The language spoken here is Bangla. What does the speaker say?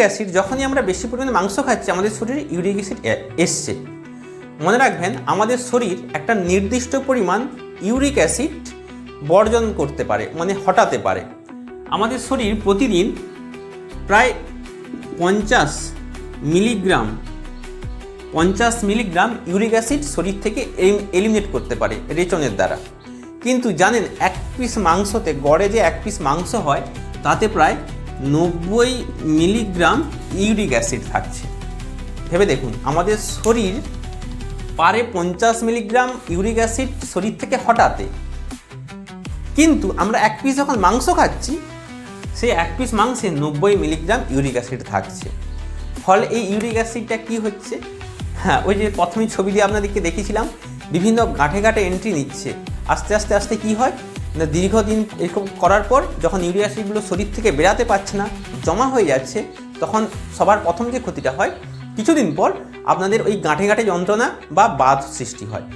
অ্যাসিড যখনই আমরা বেশি পরিমাণে মাংস খাচ্ছি আমাদের শরীরে ইউরিক অ্যাসিড এসছে। মনে রাখবেন আমাদের শরীর একটা নির্দিষ্ট পরিমাণ ইউরিক অ্যাসিড বর্জন করতে পারে, মানে হটাতে পারে। আমাদের শরীর প্রতিদিন প্রায় 50 মিলিগ্রাম ইউরিক অ্যাসিড শরীর থেকে এলিমিনেট করতে পারে রেচনের দ্বারা। কিন্তু জানেন এক পিস মাংসতে, গড়ে যে এক পিস মাংস হয় তাতে প্রায় 90 মিলিগ্রাম ইউরিক অ্যাসিড থাকছে। ভেবে দেখুন, আমাদের শরীর পারে 50 মিলিগ্রাম ইউরিক অ্যাসিড শরীর থেকে হটাতে, কিন্তু আমরা এক পিস যখন মাংস খাচ্ছি সেই এক পিস মাংসে 90 মিলিগ্রাম ইউরিক অ্যাসিড থাকছে। ফলে এই ইউরিক অ্যাসিডটা কি হচ্ছে, হ্যাঁ ওই যে প্রথমে ছবি দিয়ে আপনাদেরকে দেখিয়েছিলাম, বিভিন্ন গাঁঠে গাঁঠে এন্ট্রি নিচ্ছে। আস্তে আস্তে কি হয় না, দীর্ঘদিন এরকম করার পর যখন ইউরিক অ্যাসিডগুলো শরীর থেকে বেরাতে পারছে না, জমা হয়ে যাচ্ছে, তখন সবার প্রথম যে ক্ষতিটা হয় কিছুদিন পর আপনাদের ওই গাঁঠে গাঁঠে যন্ত্রণা বা বাত সৃষ্টি হয়।